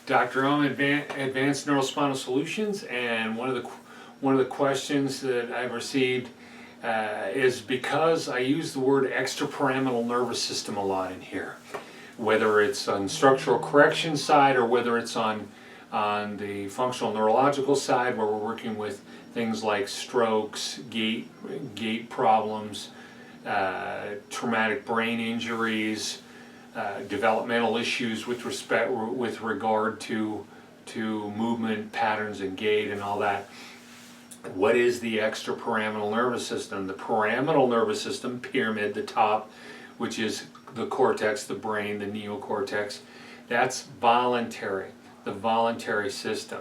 Dr. Advanced Neurospinal Solutions, and one of the questions that I've received is because I use the word extrapyramidal nervous system a lot in here, whether it's on structural correction side or whether it's on the functional neurological side, where we're working with things like strokes, gait problems, traumatic brain injuries, developmental issues with regard to movement patterns and gait and all that. What is the extrapyramidal nervous system? The pyramidal nervous system, pyramid, the top, which is the cortex, the brain, the neocortex, that's voluntary, the voluntary system.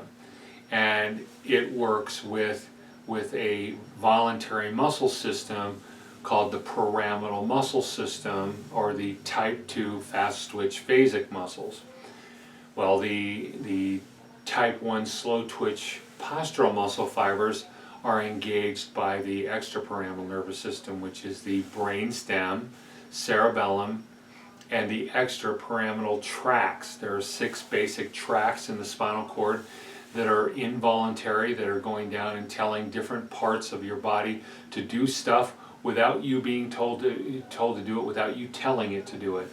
And it works with a voluntary muscle system called the pyramidal muscle system, or the type 2 fast twitch phasic muscles. Well, the type 1 slow twitch postural muscle fibers are engaged by the extrapyramidal nervous system, which is the brainstem, cerebellum, and the extrapyramidal tracts. There are 6 basic tracts in the spinal cord that are involuntary, that are going down and telling different parts of your body to do stuff without you being told to do it, without you telling it to do it.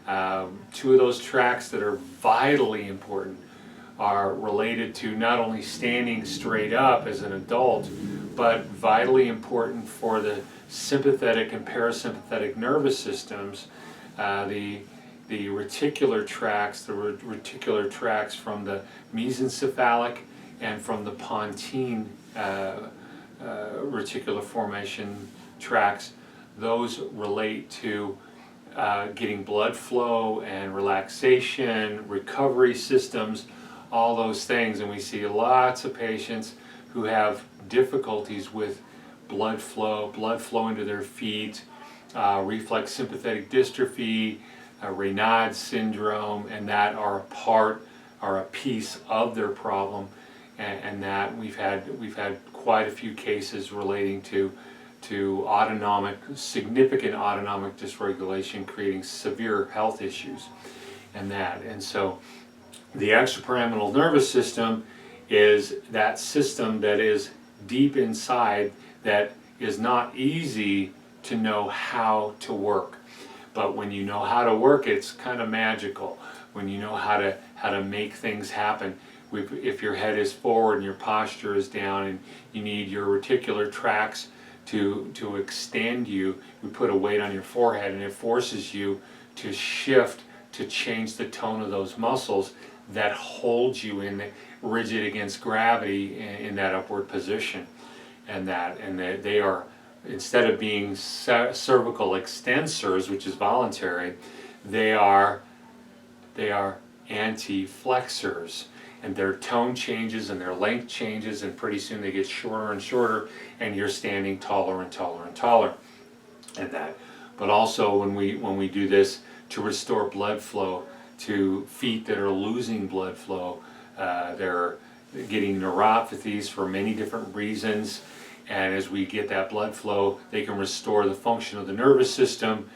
2 of those tracts that are vitally important are related to not only standing straight up as an adult, but vitally important for the sympathetic and parasympathetic nervous systems. The reticular tracts, from the mesencephalic and from the pontine reticular formation tracts, those relate to getting blood flow and relaxation, recovery systems, all those things. And we see lots of patients who have difficulties with blood flow into their feet, reflex sympathetic dystrophy, Raynaud's syndrome, and that are a piece of their problem, and that we've had quite a few cases relating to significant autonomic dysregulation, creating severe health issues, and so the extrapyramidal nervous system is that system that is deep inside, that is not easy to know how to work. But when you know how to work, it's kind of magical. When you know how to make things happen. If your head is forward and your posture is down, and you need your reticular tracts to extend you, we put a weight on your forehead, and it forces you to shift, to change the tone of those muscles that hold you in rigid against gravity in that upward position. And they are, instead of being cervical extensors, which is voluntary, they are anti-flexors, and their tone changes and their length changes, and pretty soon they get shorter and shorter, and you're standing taller and taller and taller. And that, but also when we do this to restore blood flow to feet that are losing blood flow, they're getting neuropathies for many different reasons. And as we get that blood flow, they can restore the function of the nervous system,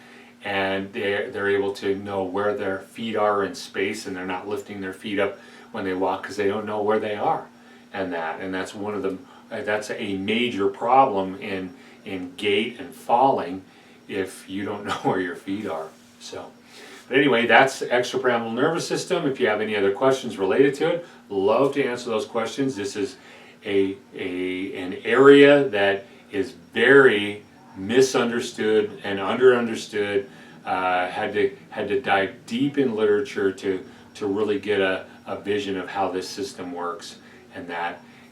and they're able to know where their feet are in space, and they're not lifting their feet up when they walk because they don't know where they are. And that's one of the that's a major problem in gait and falling, if you don't know where your feet are. So, but anyway, that's the extrapyramidal nervous system. If you have any other questions related to it, love to answer those questions. This is an area that is very misunderstood and underunderstood. Had to dive deep in literature to really get a vision of how this system works,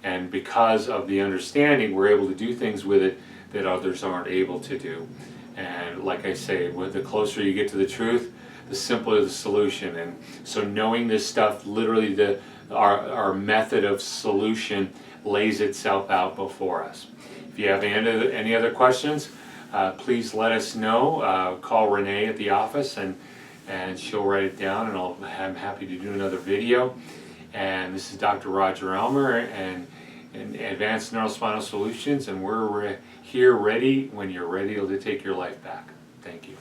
and because of the understanding, we're able to do things with it that others aren't able to do. And like I say, the closer you get to the truth, the simpler the solution. And so knowing this stuff, literally our method of solution lays itself out before us. If you have any other questions, please let us know. Call Renee at the office, and she'll write it down, and I'm happy to do another video. And this is Dr. Roger Elmer and Advanced Neurospinal Solutions, and we're here ready when you're ready to take your life back. Thank you.